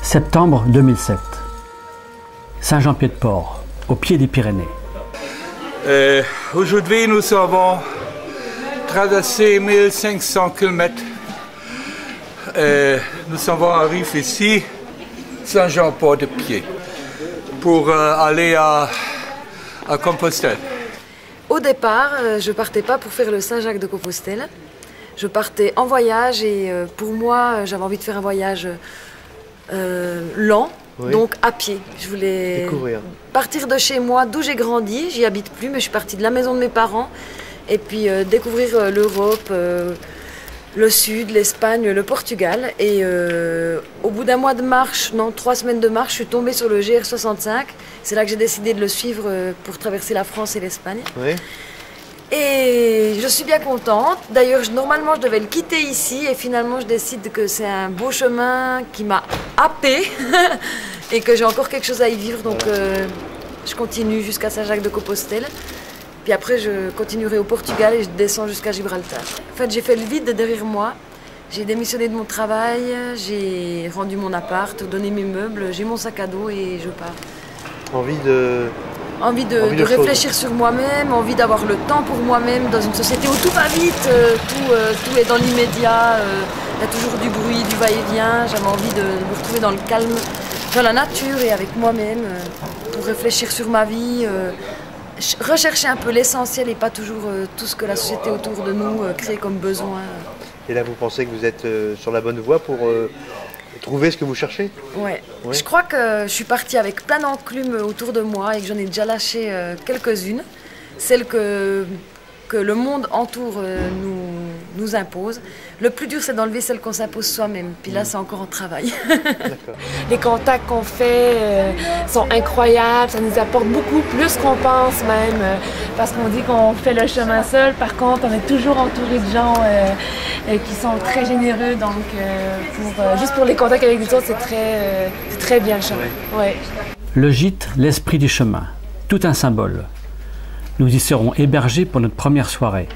Septembre 2007. Saint-Jean-Pied-de-Port, au pied des Pyrénées. Aujourd'hui, nous avons traversé 1500 km. Nous avons arrivé ici, Saint-Jean-Port-de-Pied, pour aller à Compostelle. Au départ, je partais pas pour faire le Saint-Jacques-de-Compostelle. Je partais en voyage et pour moi, j'avais envie de faire un voyage lent, oui. Donc à pied. Je voulais partir de chez moi, d'où j'ai grandi. J'y habite plus, mais je suis partie de la maison de mes parents. Et puis découvrir l'Europe, le Sud, l'Espagne, le Portugal. Et au bout d'un mois de marche, non, 3 semaines de marche, je suis tombée sur le GR65. C'est là que j'ai décidé de le suivre pour traverser la France et l'Espagne. Oui. Et je suis bien contente. D'ailleurs, normalement, je devais le quitter ici et finalement, je décide que c'est un beau chemin qui m'a happée et que j'ai encore quelque chose à y vivre. Donc, je continue jusqu'à Saint-Jacques-de-Compostelle. Puis après, je continuerai au Portugal et je descends jusqu'à Gibraltar. En fait, j'ai fait le vide derrière moi. J'ai démissionné de mon travail, j'ai rendu mon appart, donné mes meubles, j'ai mon sac à dos et je pars. Envie de réfléchir sur moi-même, envie d'avoir le temps pour moi-même dans une société où tout va vite, tout est dans l'immédiat, il y a toujours du bruit, du va-et-vient. J'avais envie de me retrouver dans le calme, dans la nature et avec moi-même pour réfléchir sur ma vie, rechercher un peu l'essentiel et pas toujours tout ce que la société autour de nous crée comme besoin. Et là, vous pensez que vous êtes sur la bonne voie pour trouver ce que vous cherchez? Ouais. Je crois que je suis partie avec plein d'enclumes autour de moi et que j'en ai déjà lâché quelques-unes. Celles que le monde entour nous impose. Le plus dur, c'est d'enlever celles qu'on s'impose soi-même. Puis là, c'est encore en travail. Les contacts qu'on fait sont incroyables. Ça nous apporte beaucoup plus qu'on pense même. Parce qu'on dit qu'on fait le chemin seul. Par contre, on est toujours entouré de gens qui sont très généreux. Donc, juste pour les contacts avec les autres, c'est très bien le chemin. Ouais. Le gîte, l'esprit du chemin. Tout un symbole. Nous y serons hébergés pour notre première soirée.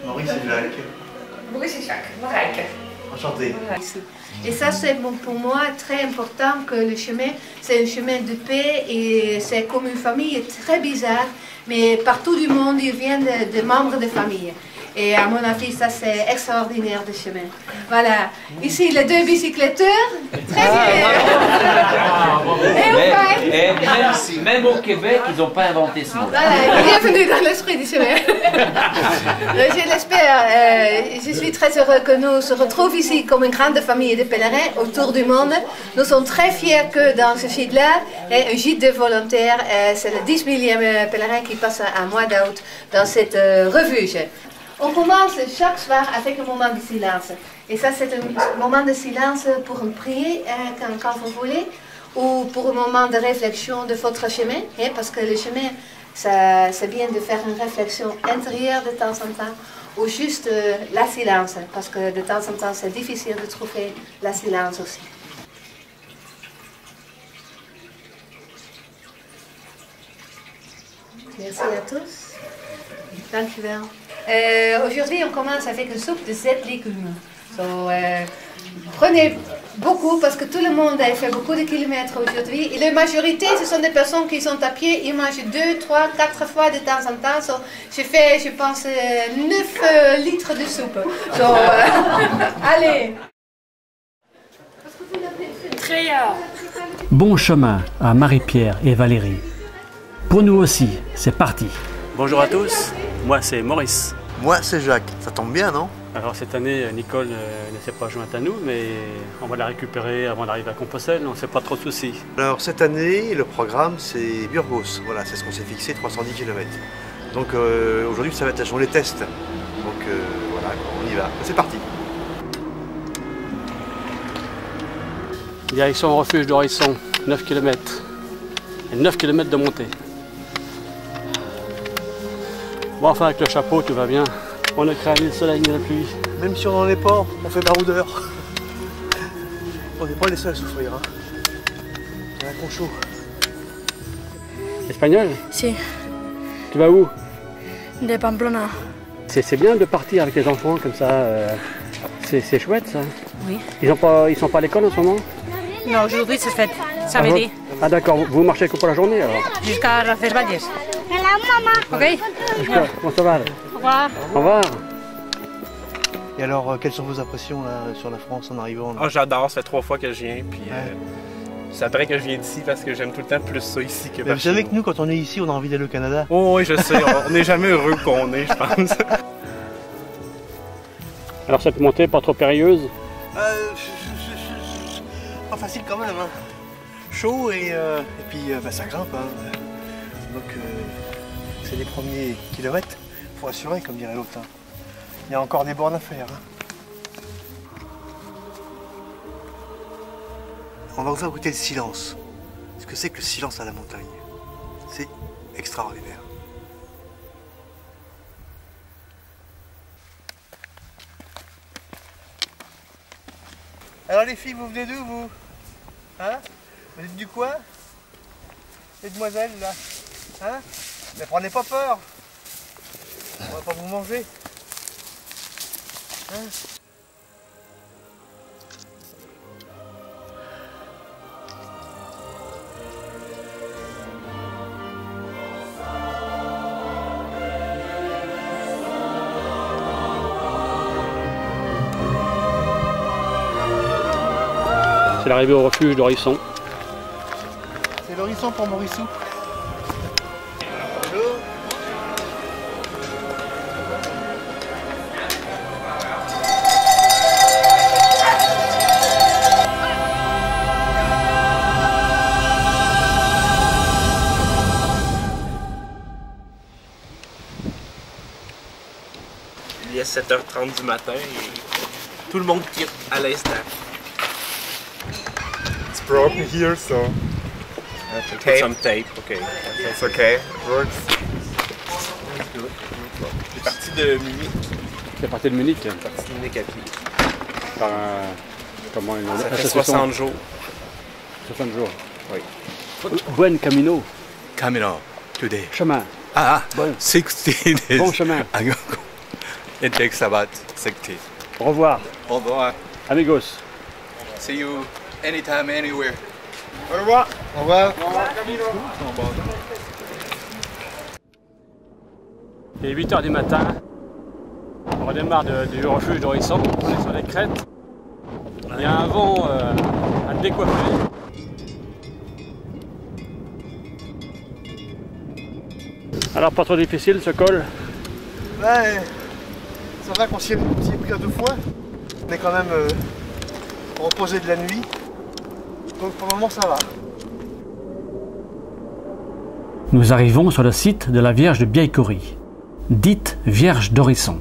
Maurice et Jacques. Maurice et Jacques, Marijke. Enchanté. Et ça, c'est pour moi très important que le chemin, c'est un chemin de paix et c'est comme une famille très bizarre, mais partout du monde, ils viennent de membres de famille. Et à mon avis, ça c'est extraordinaire de chemin. Voilà. Ici, les 2 bicycletteurs. Très bien. Et même au Québec, ils n'ont pas inventé ce mot. Voilà, bienvenue dans l'esprit du chemin. Je l'espère. Je suis très heureux que nous se retrouvions ici comme une grande famille de pèlerins autour du monde. Nous sommes très fiers que dans ce gîte-là, un gîte de volontaires, c'est le 10 000e pèlerin qui passe un mois d'août dans cette refuge. On commence chaque soir avec un moment de silence. Et ça, c'est un moment de silence pour prier quand vous voulez, ou pour un moment de réflexion de votre chemin, parce que le chemin, c'est bien de faire une réflexion intérieure de temps en temps, ou juste la silence, parce que de temps en temps, c'est difficile de trouver la silence aussi. Merci à tous. Dankjewel. Aujourd'hui, on commence avec une soupe de 7 légumes. Prenez beaucoup parce que tout le monde a fait beaucoup de kilomètres aujourd'hui. Et la majorité, ce sont des personnes qui sont à pied. Ils mangent 2, 3, 4 fois de temps en temps. Je fais, je pense, 9 litres de soupe. Allez. Bon chemin à Marie-Pierre et Valérie. Pour nous aussi, c'est parti. Bonjour à tous, moi c'est Maurice. Moi c'est Jacques, ça tombe bien non? Alors cette année, Nicole ne s'est pas jointe à nous, mais on va la récupérer avant d'arriver à Compostelle, on ne s'est pas trop de soucis. Alors cette année, le programme c'est Burgos, voilà, c'est ce qu'on s'est fixé, 310 km. Donc aujourd'hui ça va être la journée test. Donc voilà, on y va, c'est parti. Direction au refuge d'Orisson, 9 km. Et 9 km de montée. Bon, enfin avec le chapeau tout va bien. On a craint le soleil ni la pluie. Même si on n'en est pas, on fait baroudeur. On n'est pas les seuls à souffrir. Hein. Il y a un con chaud. Espagnol? Si. Tu vas où? De Pamplona. C'est bien de partir avec les enfants comme ça, C'est chouette ça. Oui. Ils sont pas à l'école en ce moment? Non, aujourd'hui c'est fête, samedi. Ah d'accord, vous marchez que pour la journée alors? Jusqu'à la Vervalles. Ok? Bonsoir. Au revoir. Au revoir. Et alors, quelles sont vos impressions là, sur la France en arrivant là? Oh, j'adore, ça fait 3 fois que je viens, puis c'est vrai que je viens d'ici parce que j'aime tout le temps plus ça ici que Mais vous savez que nous, quand on est ici, on a envie d'aller au Canada. Oh oui, je sais, on n'est jamais heureux qu'on est, je pense. Alors cette montée pas trop périlleuse? Pas facile quand même, hein. Chaud et puis ça grimpe. Hein. Donc c'est les premiers kilomètres, faut assurer comme dirait l'autre. Hein. Il y a encore des bornes à faire. Hein. On va vous faire goûter le silence. Ce que c'est que le silence à la montagne. C'est extraordinaire. Alors les filles, vous venez d'où vous? Hein? Vous êtes du coin? Les demoiselles là? Hein? Mais prenez pas peur! On va pas vous manger. Hein? C'est l'arrivée au refuge d'Orisson. C'est l'horizon pour Morissou. Bonjour. Il est 7h30 du matin et tout le monde quitte à l'instant. It's broken here, so I have to put some tape, okay. it's okay. It works. C'est parti de Munich. C'est parti de Munich. Parti de Munich à pied. Par comment une Ça fait association? 60 jours. 60 jours. Oui. Buen camino. Camino, today. Chemin. Bon. 16 days. Bon chemin. It takes about 60. Au revoir. Au revoir. Amigos. See you anytime, anywhere. Au revoir. Au revoir. Il est 8h du matin. On redémarre du refuge d'Orisson. On est sur les crêtes. Il y a un vent à décoiffer. Alors pas trop difficile ce col? Ouais, ça va qu'on s'y est pris à 2 fois. On est quand même reposé de la nuit. Donc pour le moment ça va. Nous arrivons sur le site de la Vierge de Biaïkouri, dite Vierge d'Orisson.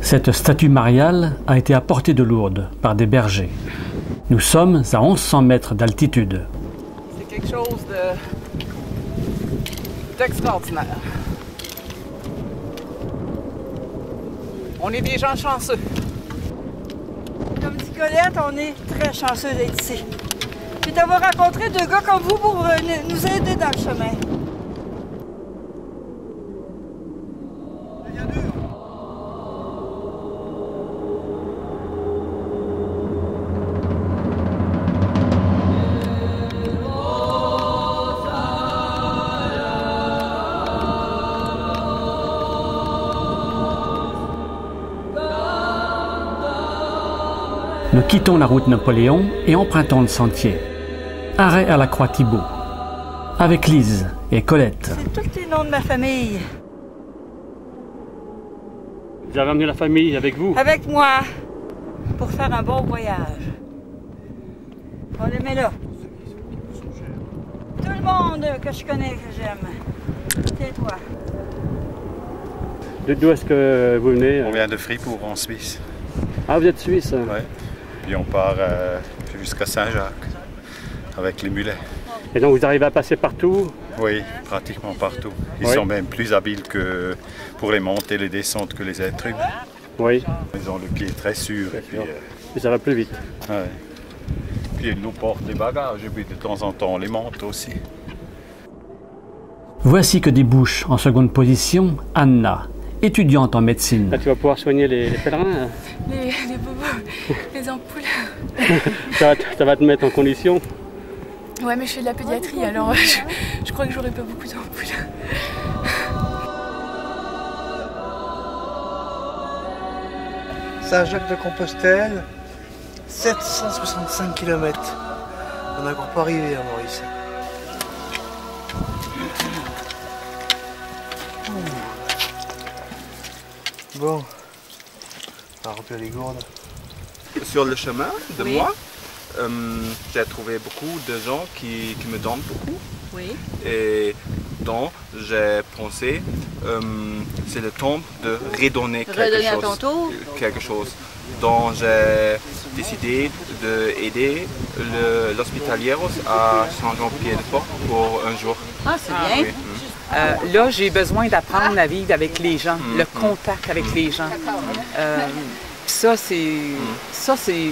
Cette statue mariale a été apportée de Lourdes par des bergers. Nous sommes à 1100 mètres d'altitude. C'est quelque chose d'extraordinaire. On est des gens chanceux. Comme dit Colette, on est très chanceux d'être ici. Puis d'avoir rencontré 2 gars comme vous pour nous aider dans le chemin. Nous quittons la route Napoléon et empruntons le sentier. Arrêt à la Croix Thibault. Avec Lise et Colette. C'est tous les noms de ma famille. Vous avez amené la famille avec vous? Avec moi, pour faire un bon voyage. On les met là. Tout le monde que je connais, que j'aime. C'est toi. D'où est-ce que vous venez? On vient de Fribourg en Suisse. Ah, vous êtes suisse? Ouais. Puis on part jusqu'à Saint-Jacques avec les mulets. Et donc vous arrivez à passer partout? Oui, pratiquement partout. Ils Oui. sont même plus habiles que pour les montées et les descentes que les êtres humains. Oui. Ils ont le pied très sûr. Et puis, Et ça va plus vite. ouais. Puis ils nous portent les bagages et puis de temps en temps on les monte aussi. Voici que débouche en seconde position Anna étudiante en médecine. Là, tu vas pouvoir soigner les pèlerins. Les bobos, les ampoules. Ça va te mettre en condition. Ouais, mais je fais de la pédiatrie, alors je crois que j'aurai pas beaucoup d'ampoules. Saint-Jacques-de-Compostelle, 765 km. On n'a encore pas arrivé à Maurice. Bon, on va remplir les gourdes. Sur le chemin de moi, j'ai trouvé beaucoup de gens qui me donnent beaucoup. Oui. Et donc j'ai pensé, c'est le temps de redonner quelque chose. Donc j'ai décidé d'aider l'Hospitalières à Saint-Jean-Pied-de-Port pour un jour. Ah, c'est bien. Oui. Là, j'ai besoin d'apprendre à vivre avec les gens, le contact avec les gens. Ça,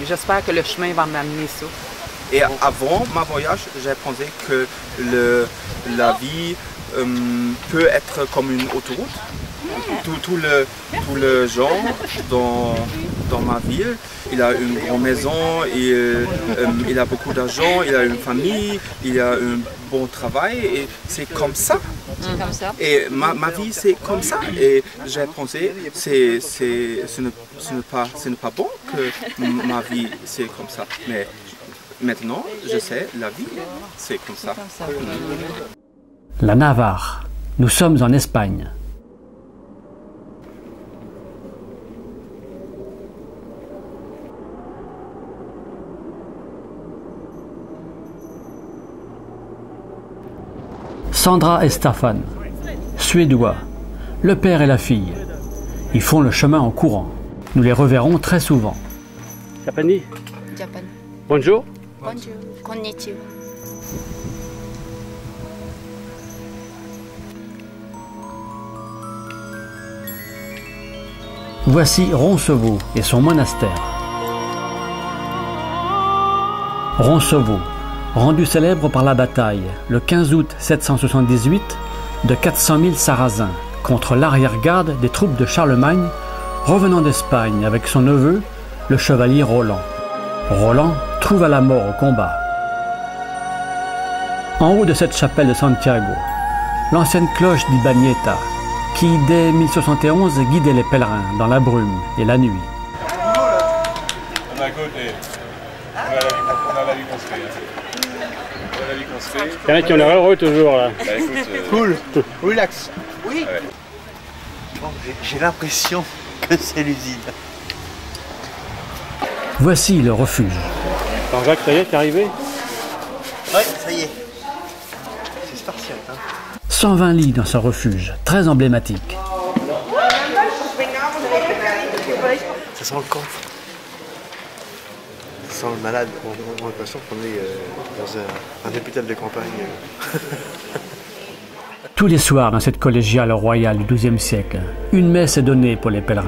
j'espère que le chemin va m'amener ça. Et avant ma voyage, j'ai pensé que la vie peut être comme une autoroute. Tout le gens dans ma ville, il a une grande maison, il a beaucoup d'argent, il a une famille, il a un bon travail et c'est comme ça. Comme ça. Et ma vie c'est comme ça et j'ai pensé ce n'est pas bon que ma vie c'est comme ça. Mais maintenant je sais la vie c'est comme ça. La Navarre. Nous sommes en Espagne. Sandra et Staffan, suédois, le père et la fille. Ils font le chemin en courant. Nous les reverrons très souvent. Japani. Japan. Bonjour. Bonjour. Konnichiwa. Voici Roncevaux et son monastère. Roncevaux, rendu célèbre par la bataille, le 15 août 778, de 400 000 Sarrasins contre l'arrière-garde des troupes de Charlemagne revenant d'Espagne avec son neveu, le chevalier Roland. Roland trouva la mort au combat. En haut de cette chapelle de Santiago, l'ancienne cloche d'Ibañeta, qui dès 1071 guidait les pèlerins dans la brume et la nuit. On a côté. On a la vie construite. Il y en a qui ont l'air heureux toujours là. Bah, écoute, Cool, relax. Oui. Ouais. Bon, j'ai l'impression que c'est l'usine. Voici le refuge. Alors Jacques, ça y est, t'es arrivé? Ouais, ça y est. C'est spartiate, hein. 120 lits dans ce refuge, très emblématique. Ça sent le camp. Ça sent le malade. On a l'impression qu'on est dans un hôpital de campagne. Tous les soirs dans cette collégiale royale du XIIe siècle, une messe est donnée pour les pèlerins.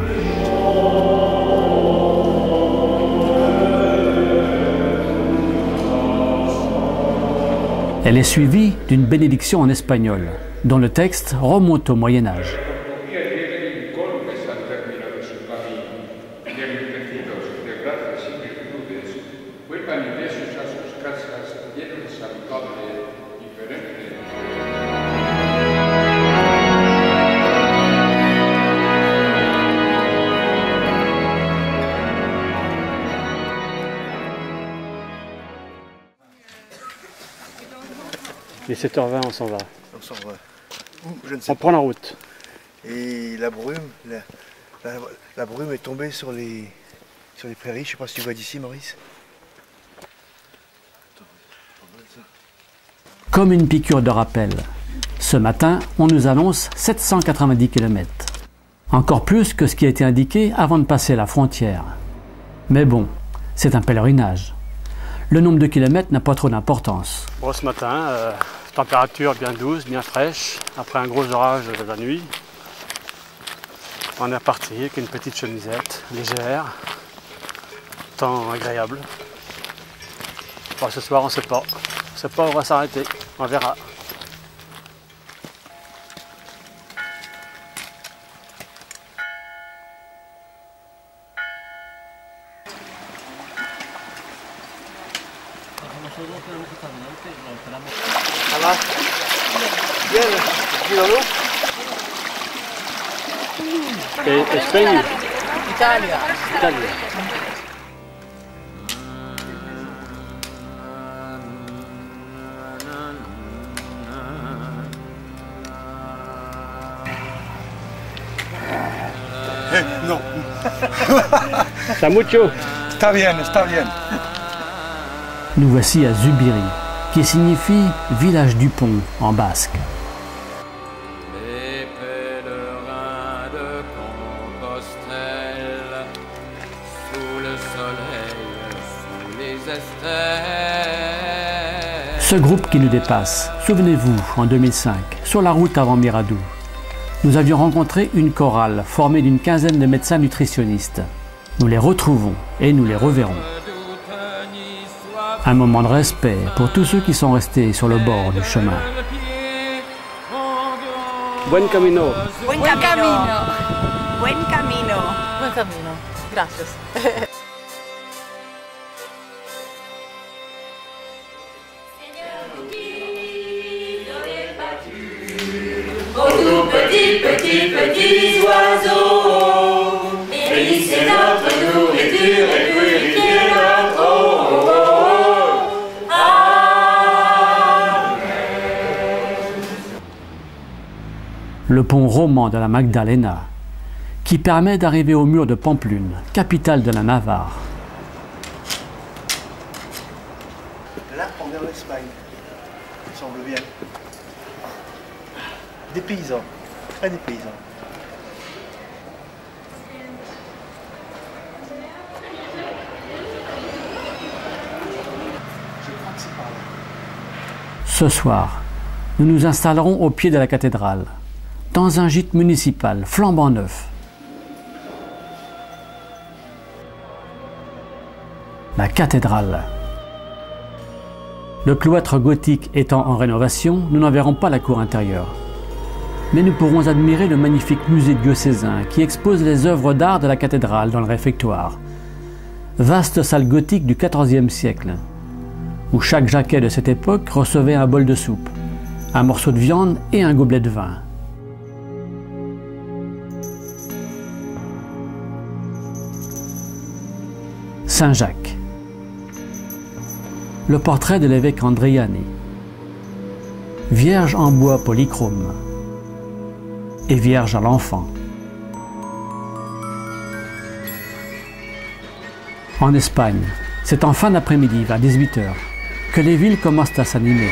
Elle est suivie d'une bénédiction en espagnol, dont le texte remonte au Moyen-Âge. Il est 7h20, on s'en va. On s'en va. Je ne sais on prend la route. Et la brume, la brume est tombée sur les prairies. Je ne sais pas si tu vois d'ici, Maurice. Comme une piqûre de rappel, ce matin, on nous annonce 790 km. Encore plus que ce qui a été indiqué avant de passer la frontière. Mais bon, c'est un pèlerinage. Le nombre de kilomètres n'a pas trop d'importance. Bon, ce matin, température bien douce, bien fraîche, après un gros orage de la nuit. On est reparti avec une petite chemisette légère, temps agréable. Bon, ce soir, on ne sait pas. On ne sait pas où on va s'arrêter, on verra. Ça va? Bien, dis-le-nous. Espagne. Italia. Italia. Non. Está mucho. Está bien, está bien. Nous voici à Zubiri, qui signifie village du pont en basque. Les pèlerins de Compostelle, sous le soleil, sous les esters. Ce groupe qui nous dépasse, souvenez-vous, en 2005, sur la route avant Miradou, nous avions rencontré une chorale formée d'une quinzaine de médecins nutritionnistes. Nous les retrouvons et nous les reverrons. Un moment de respect pour tous ceux qui sont restés sur le bord du chemin. Buen camino. Buen camino. Buen camino. Buen camino. Gracias. Ô tout petits, petits, petits oiseaux, bénissez notre nourriture et purifiez notre eau. Le pont roman de la Magdalena, qui permet d'arriver au mur de Pamplune, capitale de la Navarre. Là, on est en Espagne. Il semble bien. Des paysans, très des paysans. Je crois que c'est par là. Ce soir, nous nous installerons au pied de la cathédrale, dans un gîte municipal flambant neuf. La cathédrale. Le cloître gothique étant en rénovation, nous n'en verrons pas la cour intérieure. Mais nous pourrons admirer le magnifique musée diocésain qui expose les œuvres d'art de la cathédrale dans le réfectoire. Vaste salle gothique du XIVe siècle, où chaque jacquet de cette époque recevait un bol de soupe, un morceau de viande et un gobelet de vin. Saint-Jacques. Le portrait de l'évêque Andriani. Vierge en bois polychrome et Vierge à l'enfant. En Espagne, c'est en fin d'après-midi, vers 18 h, que les villes commencent à s'animer.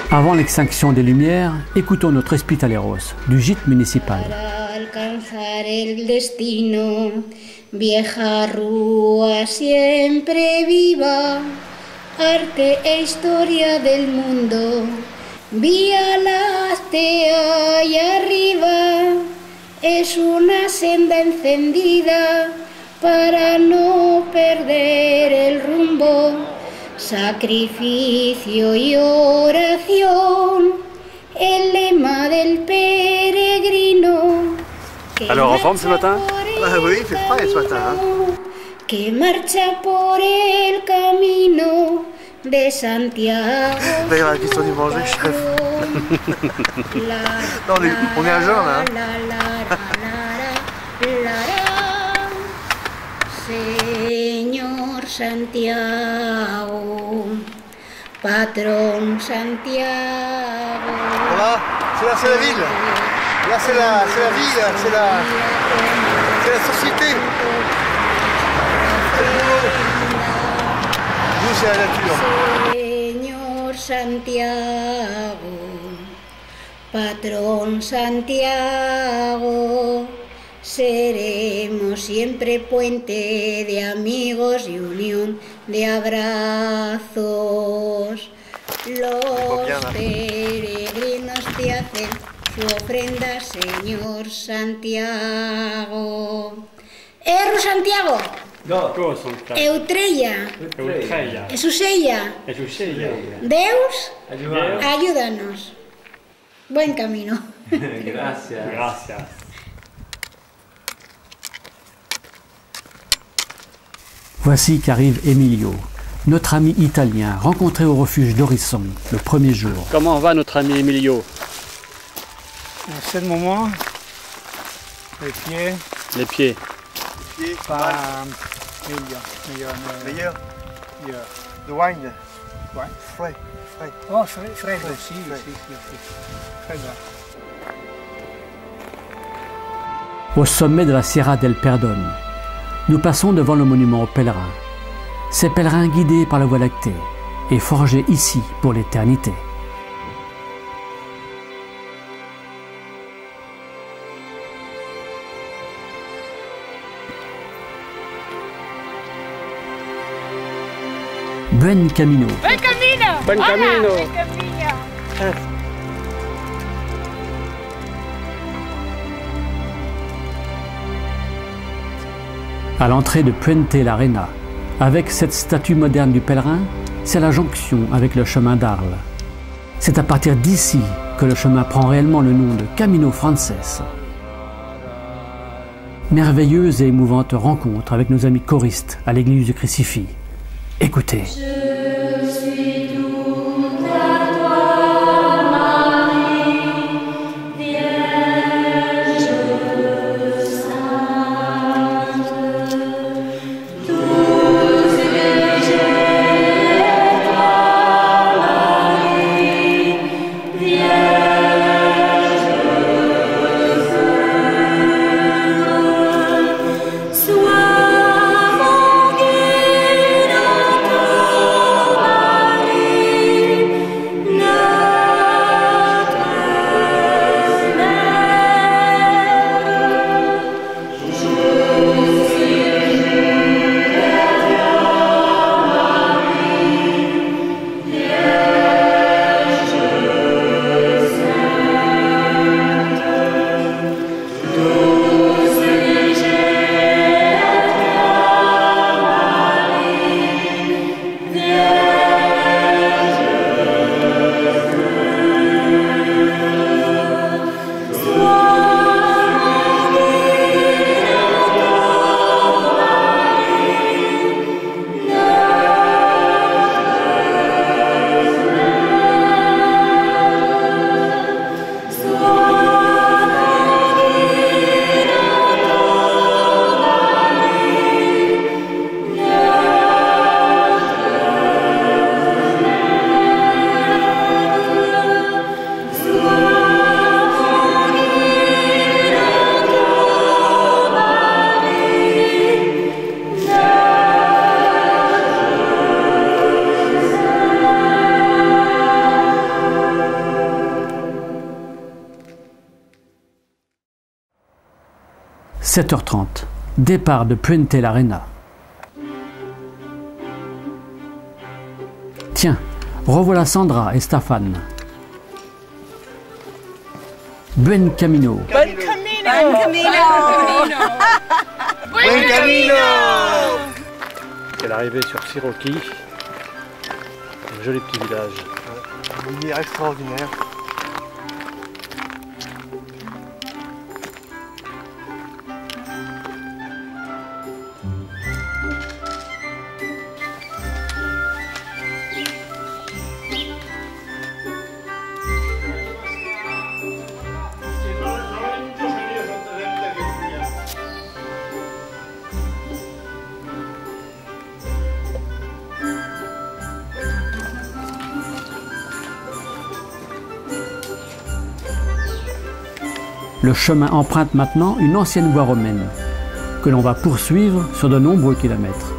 Avant l'extinction des Lumières, écoutons notre Hospitaleros du gîte municipal. Para alcanzar el destino, vieja rúa siempre viva, arte e historia del mundo, Vía Láctea allá arriba, es una senda encendida para no perder el rumbo, sacrificio y oración, el lema del peregrino. Alors en forme ce matin? Oui, il fait frais ce matin. Hein. Que marcha por el camino de Santiago. D'ailleurs, la question du manger, chef. Non, on est à jeun là. Señor Santiago, patron Santiago. Voilà, là c'est la ville. Là c'est la ville, c'est la société. Nous c'est la nature. Señor Santiago, patron Santiago, seremos siempre puente de amigos y unión de abrazos. Los peregrinos te hacen su ofrenda, Señor Santiago. Erro Santiago. Eutreia. Esusella. Deus. Ayúdanos. Buen camino. Gracias. Gracias. Voici qu'arrive Emilio, notre ami italien, rencontré au refuge d'Orisson le premier jour. Comment va notre ami Emilio? C'est le moment. Les pieds. Les pieds. Pas meilleur. The wine. Ouais. Frais. Oh, frais aussi. Très bien. Au sommet de la Sierra del Perdón, nous passons devant le monument aux pèlerins. Ces pèlerins guidés par la Voie lactée et forgés ici pour l'éternité. Buen camino. Buen camino. Buen camino. Buen camino. À l'entrée de Puente l'Arena, avec cette statue moderne du pèlerin, c'est la jonction avec le chemin d'Arles. C'est à partir d'ici que le chemin prend réellement le nom de Camino Frances. Merveilleuse et émouvante rencontre avec nos amis choristes à l'église du Crucifix. Écoutez. « 7h30, départ de Puente l'Arena. Tiens, revoilà Sandra et Stéphane. Buen camino. Buen camino. Buen camino. Buen camino. C'est l'arrivée sur Siroki, un joli petit village. Une lumière extraordinaire. Le chemin emprunte maintenant une ancienne voie romaine, que l'on va poursuivre sur de nombreux kilomètres.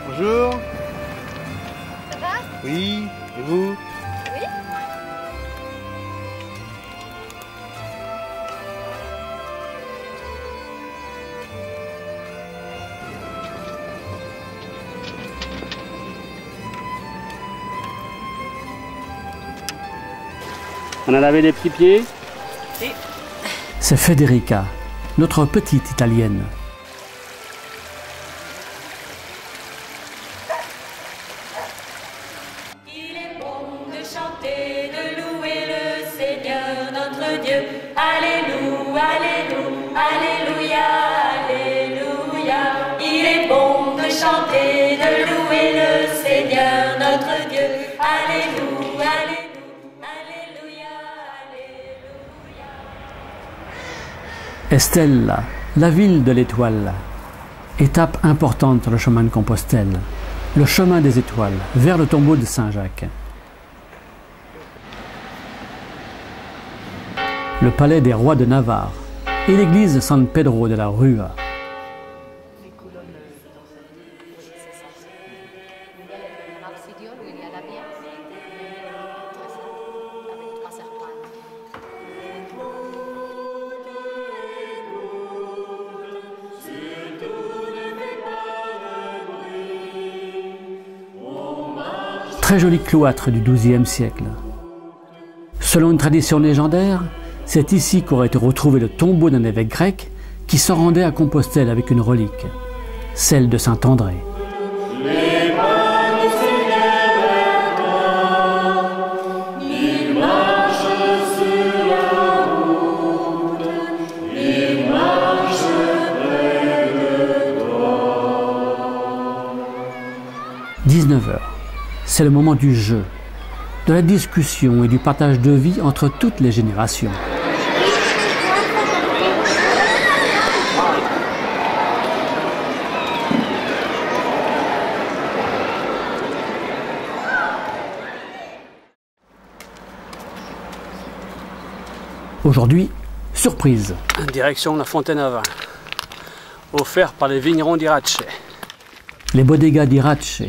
Bonjour. Ça va? Oui, et vous? Oui. On a lavé les petits pieds. C'est Federica, notre petite italienne. Il est bon de chanter, de louer le Seigneur. Il est bon de chanter, de louer le Seigneur notre Dieu. Alléluia, alléluia, alléluia. Estella, la ville de l'étoile. Étape importante sur le chemin de Compostelle. Le chemin des étoiles, vers le tombeau de Saint-Jacques. Le palais des rois de Navarre et l'église San Pedro de la Rua. Très joli cloître du XIIe siècle. Selon une tradition légendaire, c'est ici qu'aurait été retrouvé le tombeau d'un évêque grec qui s'en rendait à Compostelle avec une relique, celle de saint André. « 19h. C'est le moment du jeu, de la discussion et du partage de vie entre toutes les générations. Aujourd'hui, surprise. Direction la fontaine à vin, offert par les vignerons d'Irache. Les bodegas d'Irache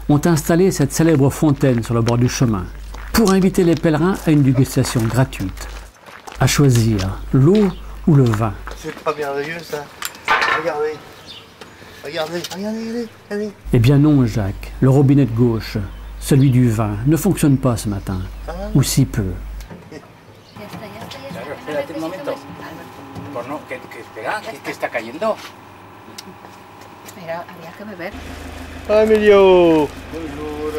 ont installé cette célèbre fontaine sur le bord du chemin pour inviter les pèlerins à une dégustation gratuite. À choisir l'eau ou le vin. C'est pas merveilleux ça. Regardez. Regardez, regardez, regardez. Eh bien non, Jacques. Le robinet de gauche, celui du vin, ne fonctionne pas ce matin. Ou si peu. Espérate un momento. Por no, que espera, que está cayendo. Mira, había que beber. Ah, Emilio. Bonjour.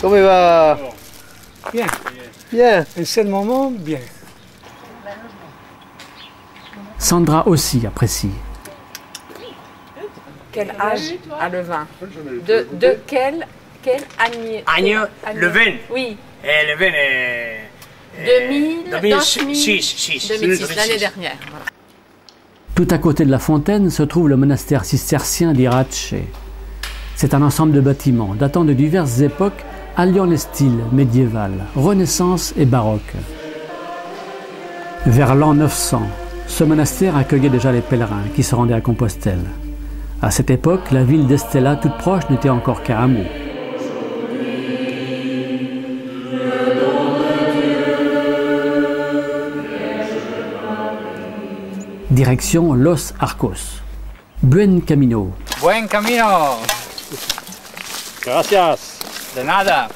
Comment va? Bien. Bien. En ce moment, bien. Sandra aussi apprécie. Quel âge a le vin? De quel année? Le vin? Oui. Et le vin est... 2006, l'année dernière. Voilà. Tout à côté de la fontaine se trouve le monastère cistercien d'Irache. C'est un ensemble de bâtiments datant de diverses époques alliant les styles médiéval, Renaissance et baroque. Vers l'an 900, ce monastère accueillait déjà les pèlerins qui se rendaient à Compostelle. À cette époque, la ville d'Estella, toute proche, n'était encore qu'un hameau. Direction Los Arcos. Buen camino. Buen camino. Gracias. De nada.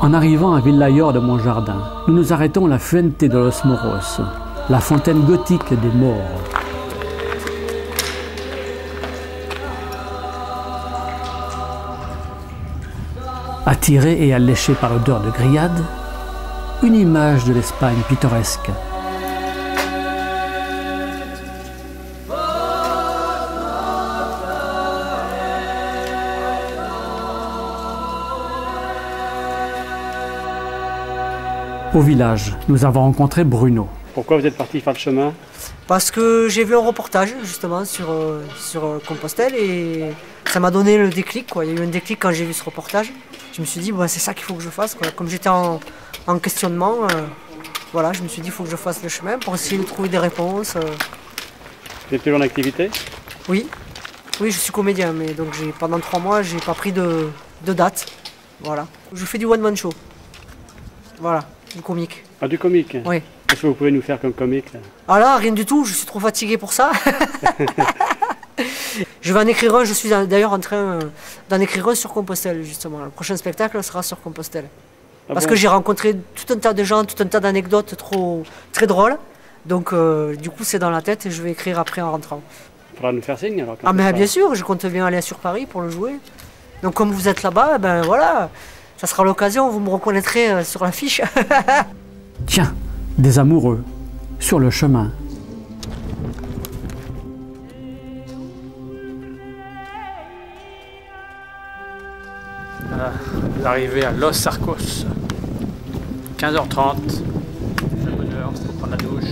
En arrivant à Villayor de Montjardin, nous nous arrêtons à la Fuente de los Moros, la fontaine gothique des morts. Attiré et alléché par l'odeur de grillade, une image de l'Espagne pittoresque. Au village, nous avons rencontré Bruno. Pourquoi vous êtes parti faire le chemin? Parce que j'ai vu un reportage justement sur Compostelle et ça m'a donné le déclic, quoi. Il y a eu un déclic quand j'ai vu ce reportage. Je me suis dit, bon, c'est ça qu'il faut que je fasse, quoi. Comme j'étais en questionnement, voilà, je me suis dit, il faut que je fasse le chemin pour essayer de trouver des réponses. Vous êtes toujours en activité? Oui, oui, je suis comédien, mais donc pendant 3 mois, j'ai pas pris de date. Voilà. Je fais du one-man show. Voilà, du comique. Ah, du comique? Oui. Qu'est-ce que vous pouvez nous faire comme comique là? Ah là, rien du tout, je suis trop fatigué pour ça. Je vais en écrire un, je suis d'ailleurs en train d'en écrire un sur Compostelle, justement. Le prochain spectacle sera sur Compostelle. Ah parce bon? que j'ai rencontré tout un tas de gens, tout un tas d'anecdotes très drôles. Donc du coup, c'est dans la tête et je vais écrire après en rentrant. faudra nous faire signe alors. Ah mais bien sûr, je compte bien aller sur Paris pour le jouer. Donc comme vous êtes là-bas, ben voilà, ça sera l'occasion, vous me reconnaîtrez sur l'affiche. Tiens, des amoureux, sur le chemin. Voilà, l'arrivée à Los Arcos. 15h30. C'est la bonne heure pour prendre la douche.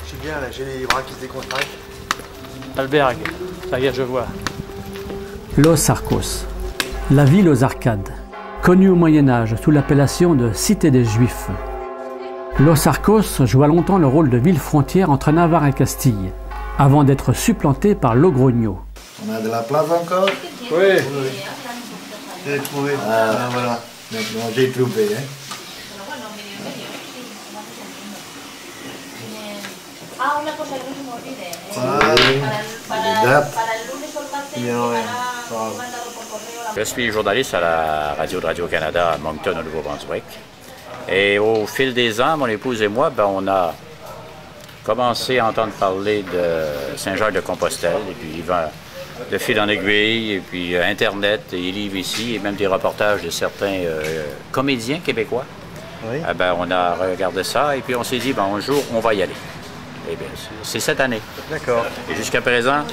J'ai bien là, j'ai les bras qui se décontractent. Albergue, ça y est, je vois. Los Arcos, la ville aux arcades, connue au Moyen-Âge sous l'appellation de Cité des Juifs. Los Arcos joua longtemps le rôle de ville frontière entre Navarre et Castille, avant d'être supplanté par Logroño. On a de la place encore? Oui. J'ai trouvé. Ah voilà, maintenant j'ai trouvé. Hein. Ah, una cosa que no se me olvide. Je suis journaliste à la radio de Radio-Canada à Moncton, au Nouveau-Brunswick. Et au fil des ans, mon épouse et moi, on a commencé à entendre parler de Saint-Jacques-de-Compostelle. Et puis, de fil en aiguille, et puis Internet, et les livres ici, et même des reportages de certains comédiens québécois. Oui. On a regardé ça, et puis on s'est dit, un jour, on va y aller. Et bien, c'est cette année. D'accord. Et jusqu'à présent,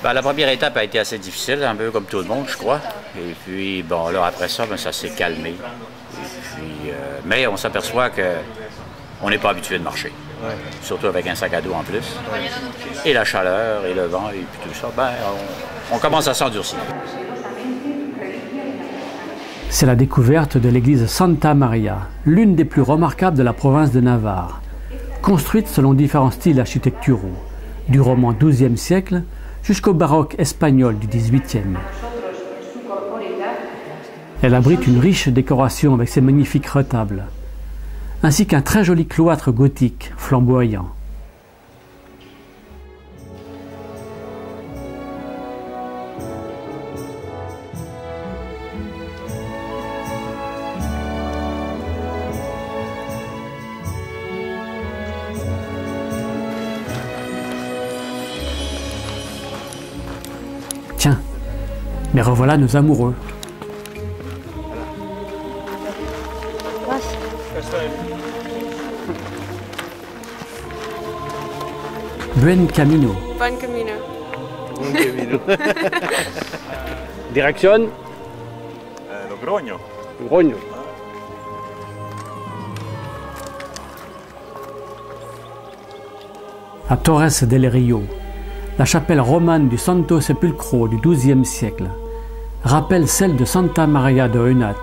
la première étape a été assez difficile, un peu comme tout le monde, je crois. Et puis, là, après ça, ça s'est calmé. Et puis, mais on s'aperçoit qu'on n'est pas habitué de marcher. Ouais. Surtout avec un sac à dos en plus. Ouais. Et la chaleur, et le vent, et puis tout ça, on commence à s'endurcir. C'est la découverte de l'église Santa Maria, l'une des plus remarquables de la province de Navarre. Construite selon différents styles architecturaux, du roman XIIe siècle jusqu'au baroque espagnol du XVIIIe. Elle abrite une riche décoration avec ses magnifiques retables, ainsi qu'un très joli cloître gothique flamboyant. Tiens, mais revoilà nos amoureux. Buen camino. Buen camino. Buen camino. Direction? Logroño. Logroño. À Torres del Rio, la chapelle romane du Santo Sepulcro du XIIe siècle rappelle celle de Santa Maria de Eunat,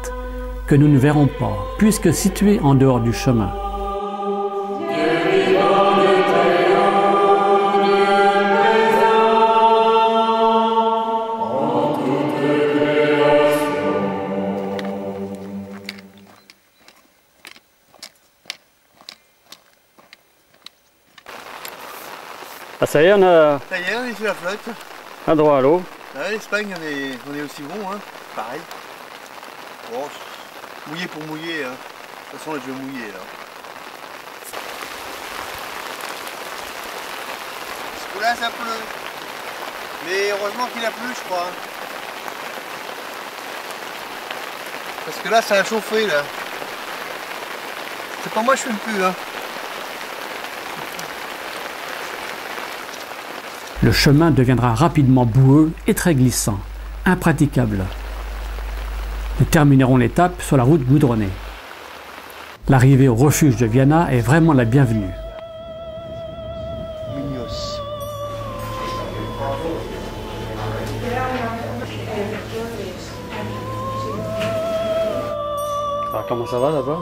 que nous ne verrons pas, puisque située en dehors du chemin. Ah, ça y est, on a... Ça y est, on est sur la flotte. Un droit à l'eau. L'Espagne, on est aussi bon, hein. Pareil. Bon, mouiller pour mouiller, hein. De toute façon, je vais mouiller, là. Ce coup-là, ça pleut. Mais heureusement qu'il a plu, je crois. Parce que là, ça a chauffé, là. C'est pas moi, je fume plus, hein. Le chemin deviendra rapidement boueux et très glissant, impraticable. Nous terminerons l'étape sur la route goudronnée. L'arrivée au refuge de Viana est vraiment la bienvenue. Alors, comment ça va là-bas?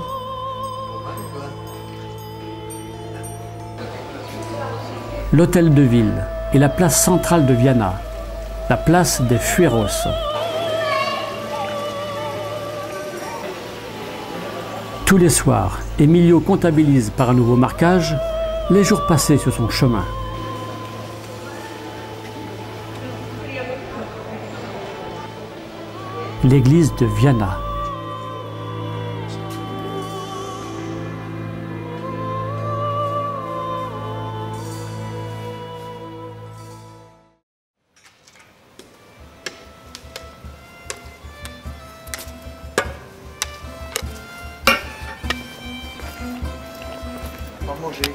L'hôtel de ville et la place centrale de Viana, la place des Fueros. Tous les soirs, Emilio comptabilise par un nouveau marquage les jours passés sur son chemin. L'église de Viana. manger.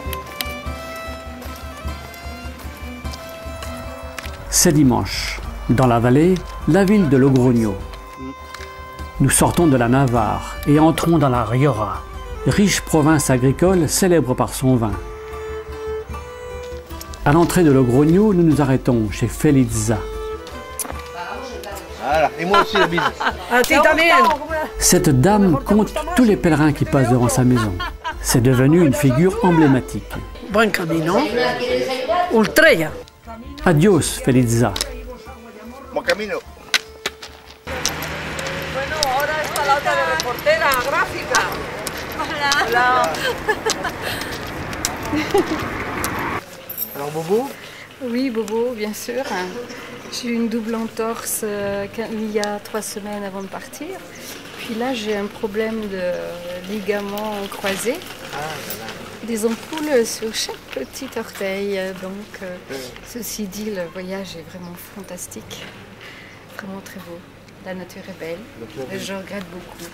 C'est dimanche. Dans la vallée, la ville de Logroño. Nous sortons de la Navarre et entrons dans la Rioja, riche province agricole célèbre par son vin. À l'entrée de Logroño, nous nous arrêtons chez Felitza. Voilà, et moi aussi la bise. Cette dame compte tous les pèlerins qui passent devant sa maison. C'est devenu une figure emblématique. Buen camino. Ultrella. Adios, Felitza. Bon camino. Bueno, ahora está la otra reportera gráfica. Hola. Alors Bobo? Oui, Bobo, bien sûr. J'ai eu une double entorse il y a 3 semaines avant de partir. Puis là, j'ai un problème de ligament croisé. Des ampoules sur chaque petit orteil. Donc, ceci dit, le voyage est vraiment fantastique. Vraiment très beau. La nature est belle. Je regrette beaucoup.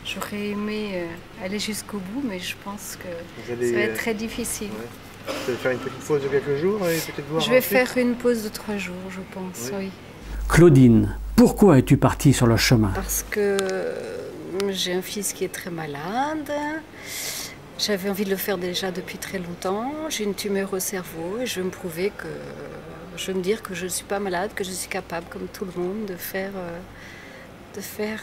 J'aurais aimé aller jusqu'au bout, mais je pense que ça va être très difficile. Ouais. Tu vas faire une petite pause de quelques jours et peut-être voir. Je vais faire une pause de 3 jours, je pense, oui. Claudine, pourquoi es-tu partie sur le chemin? Parce que j'ai un fils qui est très malade. J'avais envie de le faire déjà depuis très longtemps. J'ai une tumeur au cerveau et je veux me prouver que... Je veux me dire que je ne suis pas malade, que je suis capable, comme tout le monde, de faire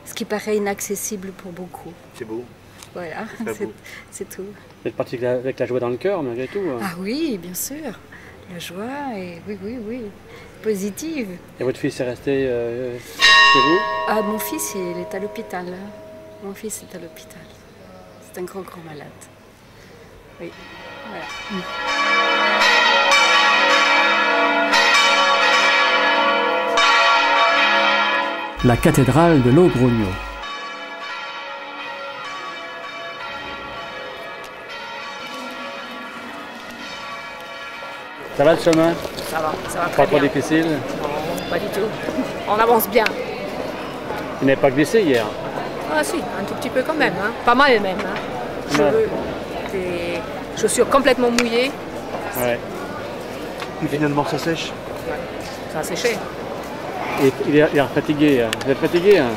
ce qui paraît inaccessible pour beaucoup. C'est beau. Voilà, c'est tout. Vous êtes parti avec la joie dans le cœur, malgré tout. Ah oui, bien sûr. La joie, et oui. Positive. Et votre fils est resté chez vous? Ah, mon fils, il est à l'hôpital. Mon fils est à l'hôpital. C'est un grand malade. Oui, voilà. La cathédrale de Logroño. Ça va le chemin? Ça va très Pas bien. trop difficile? Non, pas du tout. On avance bien. Vous n'avez pas glissé hier? Ah si, un tout petit peu quand même. Hein. Pas mal même. Hein. Des chaussures complètement mouillées. Ouais. Et finalement ça sèche? Ça a séché. Et il est fatigué. Vous êtes fatigué? Hein?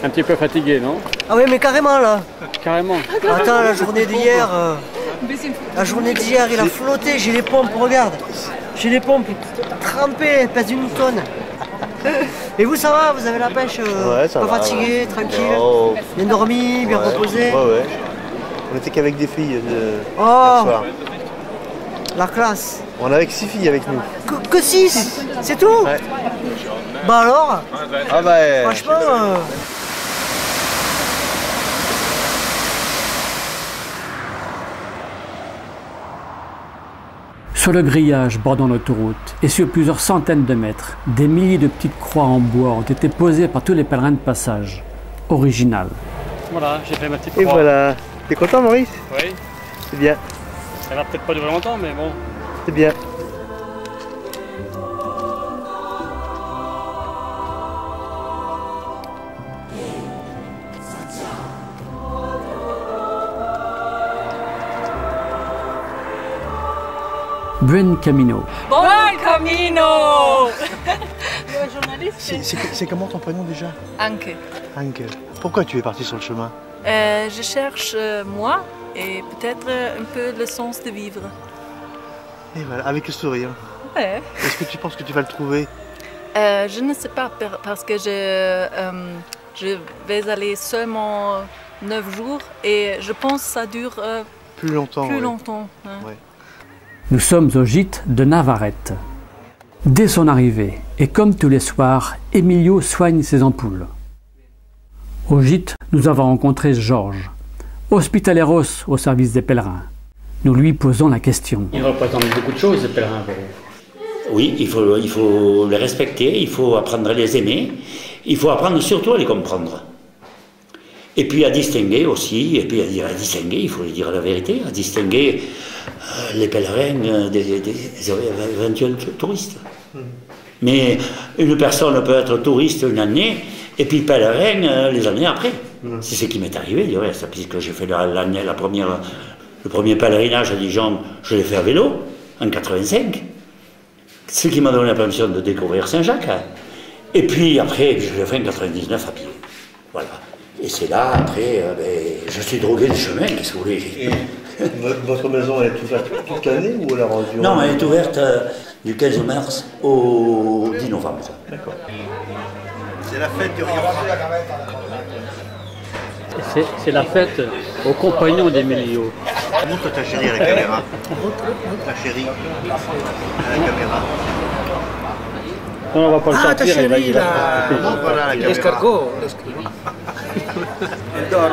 Un petit peu fatigué, non? Ah oui, mais carrément là. Carrément. Attends, la journée d'hier, il a flotté. J'ai les pompes, regarde. J'ai les pompes trempées, elles pèsent 1 tonne. Et vous, ça va? Vous avez la pêche? Ouais, ça pas va. fatigué, tranquille, Oh. bien dormi, bien reposé. Ouais. On était qu'avec des filles hier Oh, soir. la classe. On avait que 6 filles avec nous. Que 6? C'est tout? Ouais. Bah alors? Ah bah. Franchement. Sur le grillage bordant l'autoroute et sur plusieurs centaines de mètres, des milliers de petites croix en bois ont été posées par tous les pèlerins de passage. Original. Voilà, j'ai fait ma petite croix. Et voilà. T'es content, Maurice? Oui. C'est bien. Ça va peut-être pas durer longtemps, mais bon. C'est bien. Buen Camino. Buen camino. C'est comment ton prénom déjà? Anke. Anke. Pourquoi tu es parti sur le chemin? Je cherche moi et peut-être un peu le sens de vivre. Et voilà, avec le sourire. Ouais. Est-ce que tu penses que tu vas le trouver? Je ne sais pas parce que je vais aller seulement 9 jours et je pense que ça dure plus longtemps. Plus ouais. longtemps. Hein. Ouais. Nous sommes au gîte de Navarrete. Dès son arrivée, et comme tous les soirs, Emilio soigne ses ampoules. Au gîte, nous avons rencontré Georges, hospitaleros au service des pèlerins. Nous lui posons la question. Ils représentent beaucoup de choses, les pèlerins, pour vous. Oui, il faut les respecter, il faut apprendre à les aimer, il faut apprendre surtout à les comprendre. Et puis à distinguer aussi, et puis à distinguer, il faut dire la vérité, à distinguer les pèlerins des éventuels touristes. Mais une personne peut être touriste une année, et puis pèlerin les années après. C'est ce qui m'est arrivé du reste, puisque j'ai fait la Le premier pèlerinage à Dijon, je l'ai fait à vélo, en 85. Ce qui m'a donné la permission de découvrir Saint-Jacques. Et puis après, je l'ai fait en 99 à pied. Voilà. Et c'est là, après, je suis drogué du chemin, qu'est-ce que vous voulez. Et votre maison, elle est ouverte toute l'année ou alors Non, elle est ouverte du 15 mars au 10 novembre. D'accord. C'est la fête du Rioja. C'est la fête aux compagnons d'Emilio. Montre ta chérie à la caméra. Ta chérie à la caméra. Non, on va pas le sortir. Ta chérie, il là. Voilà la caméra. L'escargot. Elle dort.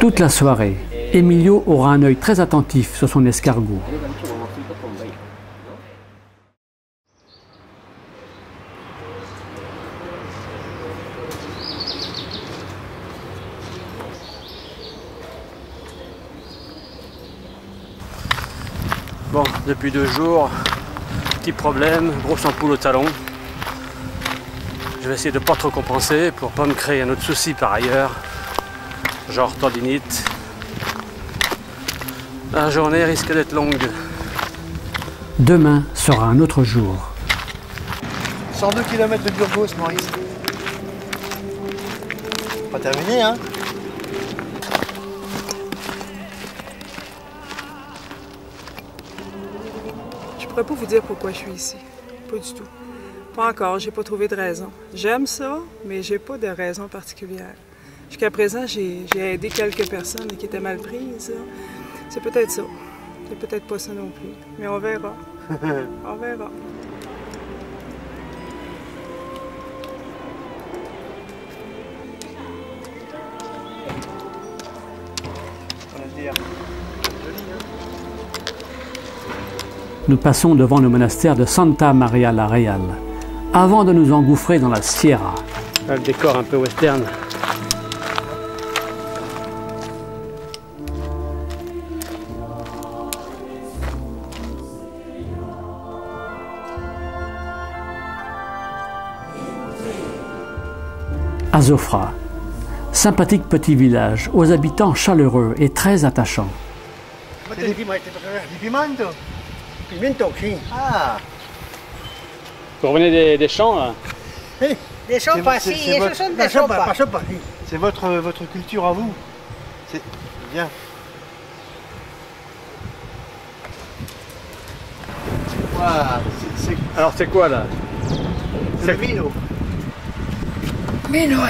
Toute la soirée, Emilio aura un œil très attentif sur son escargot. Bon, depuis 2 jours, petit problème, grosse ampoule au talon. Je vais essayer de ne pas trop compenser pour ne pas me créer un autre souci par ailleurs, genre tendinite. La journée risque d'être longue. Demain sera un autre jour. 102 km de Burgos, Maurice. Pas terminé, hein? Je pourrais pas vous dire pourquoi je suis ici. Pas du tout. Pas encore, j'ai pas trouvé de raison. J'aime ça, mais j'ai pas de raison particulière. Jusqu'à présent, j'ai aidé quelques personnes qui étaient mal prises. C'est peut-être ça. C'est peut-être pas ça non plus. Mais on verra. On verra. Nous passons devant le monastère de Santa Maria la Real, avant de nous engouffrer dans la Sierra. Le décor un peu western. Azofra, sympathique petit village aux habitants chaleureux et très attachants. Di pimento? Pimento, sì. Ah. Vous revenez des champs là? Des sopas, si, esos son de sopa. C'est votre culture à vous. C'est bien. Voilà. Alors c'est quoi là? C'est le vino. Vino,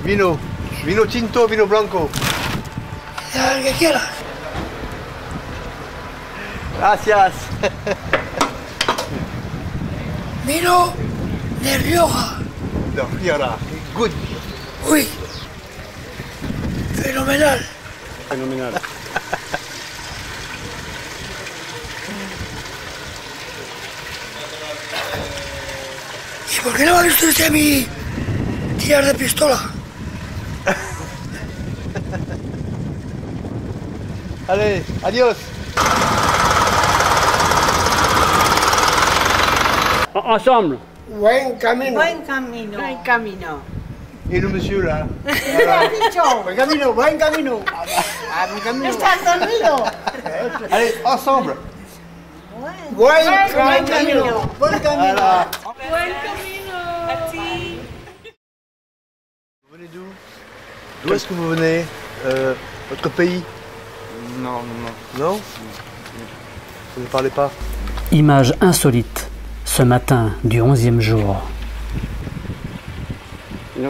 Vino. Vino tinto, vino blanco. el que quieras. Gracias. Vino de Rioja. De Rioja. Good. Oui. Fenomenal. Fenomenal. ¿Y por qué no me ha visto usted a mí tirar de pistola? Allez, adios. Ensemble. Buen camino. Buen camino. Buen camino. Et le monsieur là? ¿Qué has dicho? Buen camino, buen camino. Buen camino. ¿Estás dormido? Allez, ensemble. Buen camino. Buen camino. Voilà. Buen camino. A ti. Vous venez d'où? D'où est-ce que vous venez? Votre pays? Non. Non? Vous ne parlez pas? Image insolite, ce matin du 11e jour. Oui.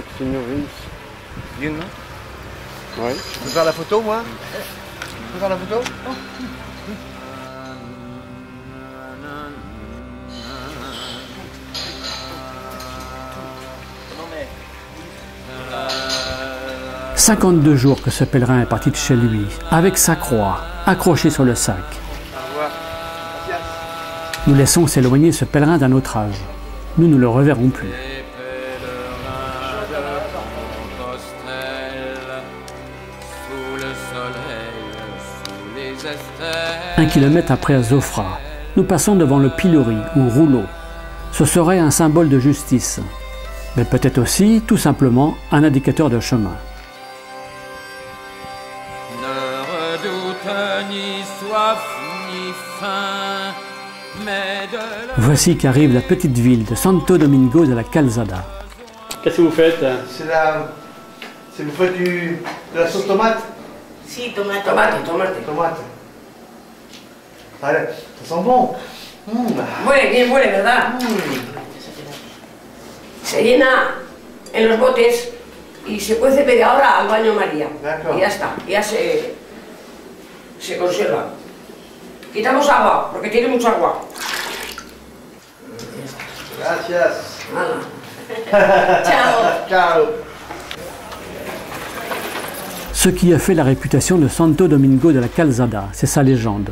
Je peux faire la photo, moi? Je peux faire la photo? « 52 jours que ce pèlerin est parti de chez lui, avec sa croix, accrochée sur le sac. Nous laissons s'éloigner ce pèlerin d'un autre âge. Nous ne le reverrons plus. Un kilomètre après Azofra, nous passons devant le pilori ou rouleau. Ce serait un symbole de justice, mais peut-être aussi, tout simplement, un indicateur de chemin. Voici qu'arrive la petite ville de Santo Domingo de la Calzada. Qu'est-ce que vous faites? Vous faites de la sauce tomate? Si, tomate. Tomate. Allez, ça sent bon. Huele bien, huele, ¿verdad? Se llena en los botes y se cuece media hora al baño María. Y ya está, ya se conserva. Quitamos agua, porque tiene mucha agua. Gracias. Ciao. Ciao. Ce qui a fait la réputation de Santo Domingo de la Calzada, c'est sa légende.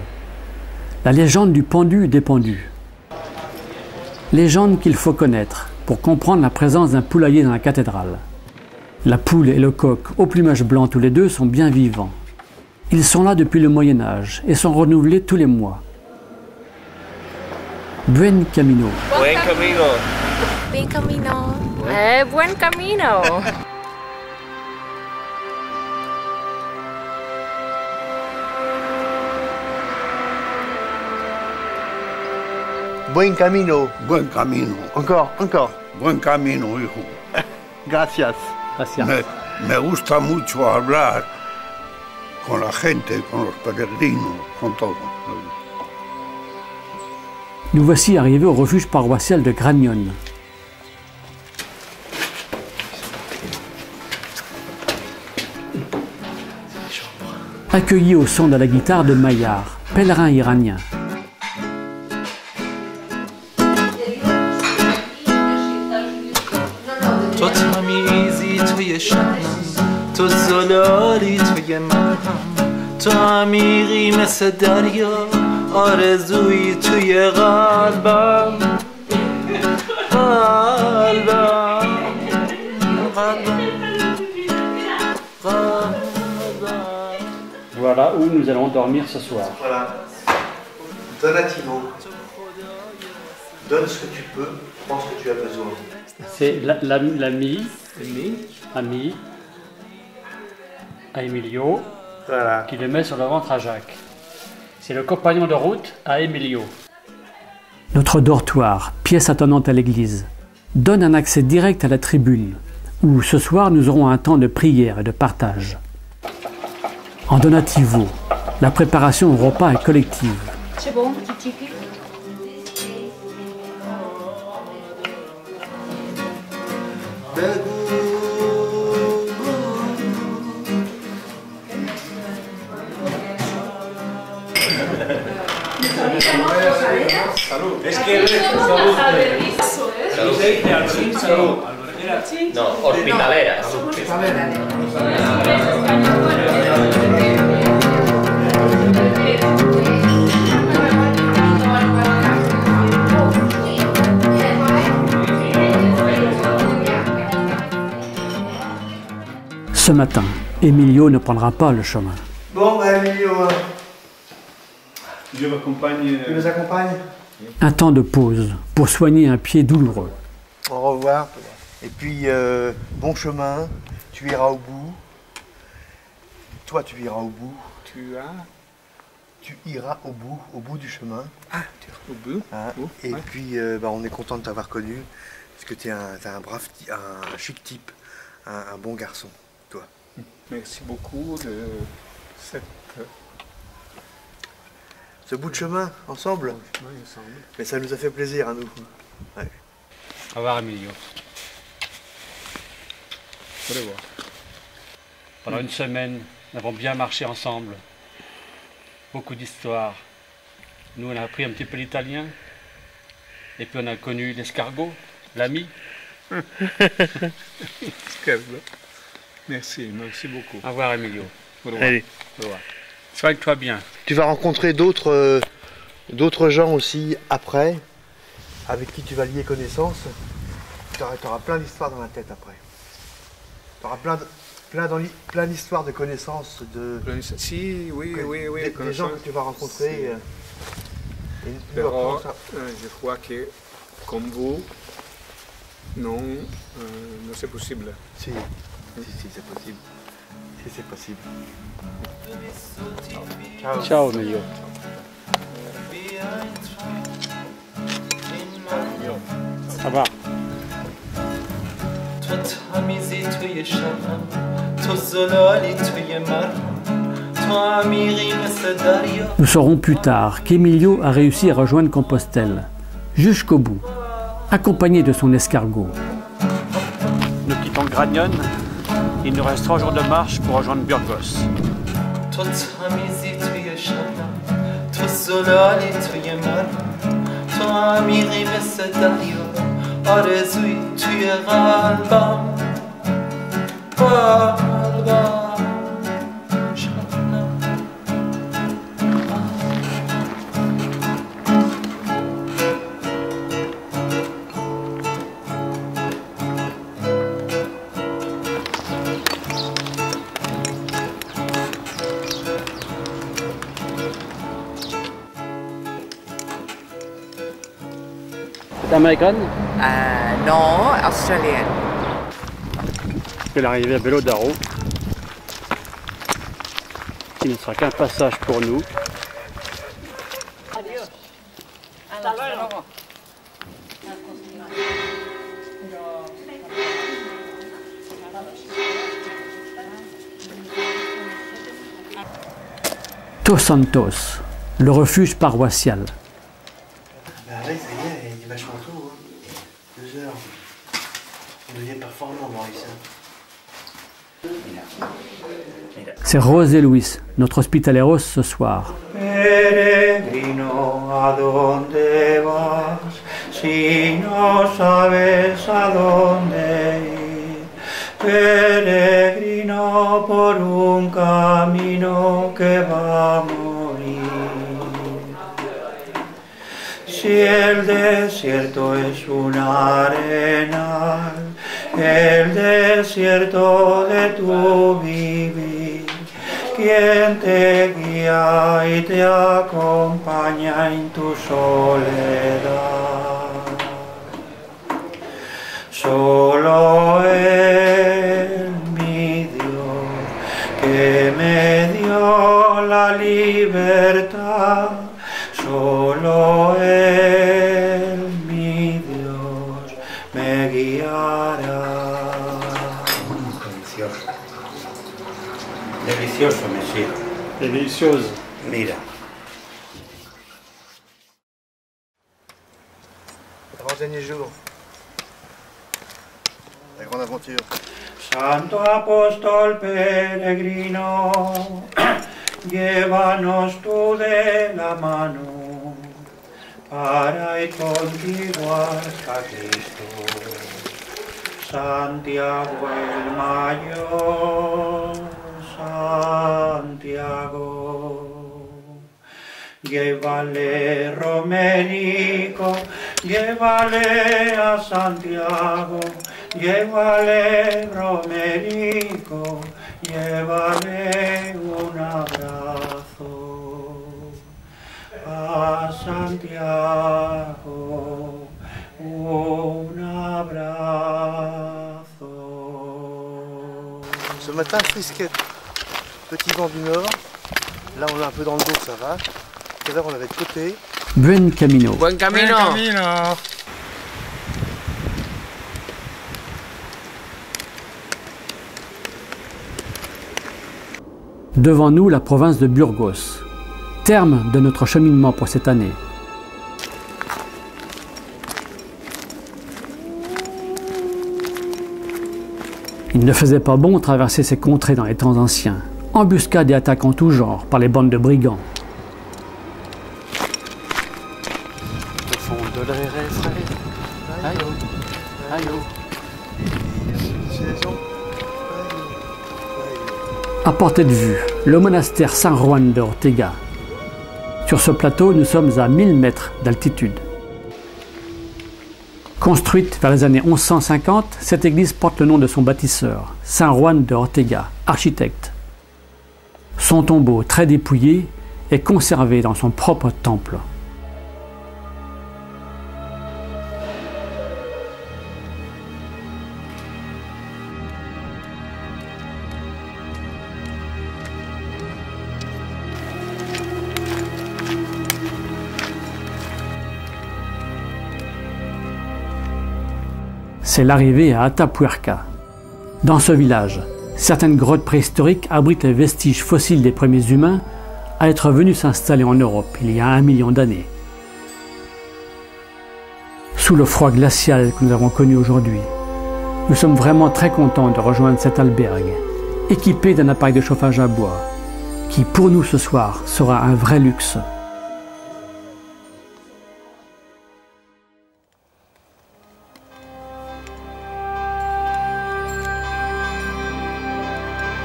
La légende du pendu dépendu. Légende qu'il faut connaître pour comprendre la présence d'un poulailler dans la cathédrale. La poule et le coq, au plumage blanc tous les deux, sont bien vivants. Ils sont là depuis le Moyen-Âge et sont renouvelés tous les mois. Buen camino. Buen camino. Buen camino. Buen camino. Buen camino. Buen camino. Encore. Buen camino, hijo. Gracias. Me gusta mucho hablar con la gente, con los peregrinos, con todo. Nous voici arrivés au refuge paroissial de Gragnon. Accueillis au son de la guitare de Maillard, pèlerin iranien. تو تمیزی توی شنم تو زلالی توی من تو عمیقی مثل دریا آرزویی توی قلبم Voilà où nous allons dormir ce soir. Voilà. Donativo. Donne ce que tu peux, prends ce que tu as besoin. C'est l'ami à Emilio, voilà, qui le met sur le ventre à Jacques. C'est le compagnon de route à Emilio. Notre dortoir, pièce attenante à l'église, donne un accès direct à la tribune, où ce soir nous aurons un temps de prière et de partage. En donativo, la préparation au repas est collective. C'est bon, petit ticket. Salud. Es que salud. No, hospitaleras. Ce matin, Emilio ne prendra pas le chemin. Bon, Emilio, je m'accompagne. Tu nous accompagnes? Un temps de pause pour soigner un pied douloureux. Au revoir. Et puis, bon chemin, tu iras au bout. Toi, tu iras au bout. Tu iras au bout du chemin. Ah, au bout. Hein, et puis, on est content de t'avoir connu, parce que tu es un brave, un chic type, un bon garçon, toi. Merci beaucoup de ce bout de chemin, ensemble. Mais ça nous a fait plaisir à nous. Ouais. Au revoir, Emilio. Au revoir. Pendant une semaine, nous avons bien marché ensemble. Beaucoup d'histoires. Nous, on a appris un petit peu l'italien. Et puis on a connu l'escargot, l'ami. Merci beaucoup. Au revoir, Emilio. Au revoir. Allez. Au revoir. Soigne-toi bien. Tu vas rencontrer d'autres gens aussi après, avec qui tu vas lier connaissance. Tu auras plein d'histoires dans la tête après. Tu auras plein d'histoires de connaissances. Si, oui. Des gens que tu vas rencontrer. Je crois que, comme vous, non, c'est possible. Si, c'est possible. Si, c'est possible. Ciao, Emilio. Ça va. تو تمیزی توی شبم تو زلالی توی مرهم تو عمیقی مثل دریا. Nous saurons plus tard qu'Emilio a réussi à rejoindre Compostelle, jusqu'au bout, accompagné de son escargot. Nous quittons Gragnon. Il nous reste 3 jours de marche pour rejoindre Burgos. تو تمیزی توی شبم تو زلالی توی مرهم تو عمیقی مثل دریا آرزوی توی قلبم T'es américaine? Non, australienne. Elle est arrivée à Belo Daro, qui ne sera qu'un passage pour nous. Dos Santos, le refuge paroissial. Bah ouais, ça y est, il est vachement tôt. Hein. 2 heures. On devient performant, Maurice. C'est José Luis, notre hospitaleros ce soir. Peregrino, ¿a dónde vas? Si no sabes a dónde ir. Peregrino por un camino que va a morir. Si el desierto es una arenal, el desierto de tu vivir, quien te guía y te acompaña en tu soledad. Solo Él, mi Dios, que me dio la libertad. Solo Él, mi Dios, me guiará. Delicioso. Delicioso, monsieur. Delicioso. Mira. Avant-dernier jour. La grande aventure. Santo apóstol peregrino, llévanos tú de la mano para ir contigo hasta Cristo. Santiago el Mayor, Santiago, llévale Romerico, llévale a Santiago, llévale Romerico, llévale un abrazo a Santiago, un abrazo. Ce matin, frisquette, petit vent du nord. Là, on est un peu dans le dos, ça va. Tout à l'heure, on avait de côté. Buen camino. Buen camino. Buen camino. Devant nous, la province de Burgos, terme de notre cheminement pour cette année. Il ne faisait pas bon traverser ces contrées dans les temps anciens, embuscades et attaques en tout genre par les bandes de brigands. Au fond de l'air est frais. Allô, allô. À portée de vue, le monastère San Juan de Ortega. Sur ce plateau, nous sommes à 1000 mètres d'altitude. Construite vers les années 1150, cette église porte le nom de son bâtisseur, San Juan de Ortega, architecte. Son tombeau, très dépouillé, est conservé dans son propre temple. c'est l'arrivée à Atapuerca. Dans ce village, certaines grottes préhistoriques abritent les vestiges fossiles des premiers humains à être venus s'installer en Europe il y a 1 million d'années. Sous le froid glacial que nous avons connu aujourd'hui, nous sommes vraiment très contents de rejoindre cet albergue, équipé d'un appareil de chauffage à bois, qui pour nous ce soir sera un vrai luxe.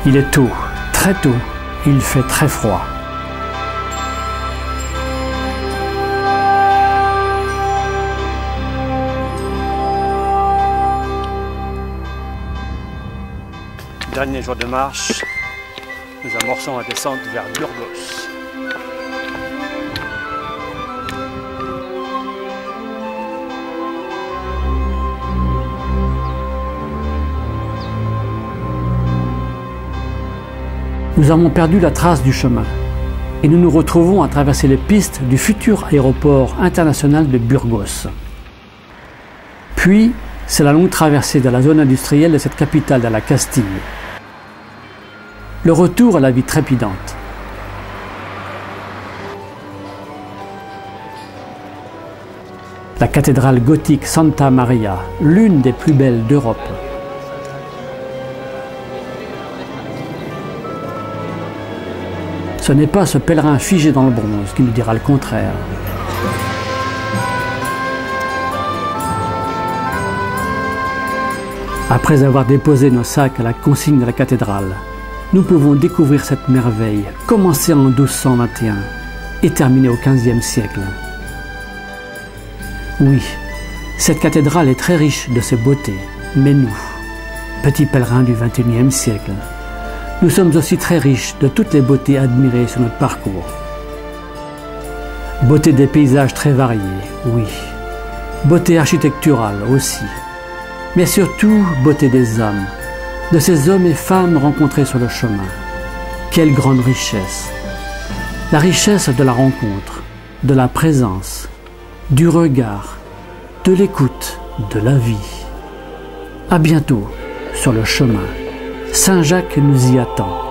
Il est tôt, très tôt, et il fait très froid. Dernier jour de marche, nous amorçons la descente vers Burgos. Nous avons perdu la trace du chemin et nous nous retrouvons à traverser les pistes du futur aéroport international de Burgos. Puis, c'est la longue traversée de la zone industrielle de cette capitale de la Castille. Le retour à la vie trépidante. La cathédrale gothique Santa Maria, l'une des plus belles d'Europe. Ce n'est pas ce pèlerin figé dans le bronze qui nous dira le contraire. Après avoir déposé nos sacs à la consigne de la cathédrale, nous pouvons découvrir cette merveille, commencée en 1221 et terminée au XVe siècle. Oui, cette cathédrale est très riche de ses beautés, mais nous, petits pèlerins du XXIe siècle, nous sommes aussi très riches de toutes les beautés admirées sur notre parcours. Beauté des paysages très variés, oui. Beauté architecturale aussi. Mais surtout, beauté des âmes, de ces hommes et femmes rencontrés sur le chemin. Quelle grande richesse! La richesse de la rencontre, de la présence, du regard, de l'écoute, de la vie. À bientôt sur le chemin. Saint-Jacques nous y attend.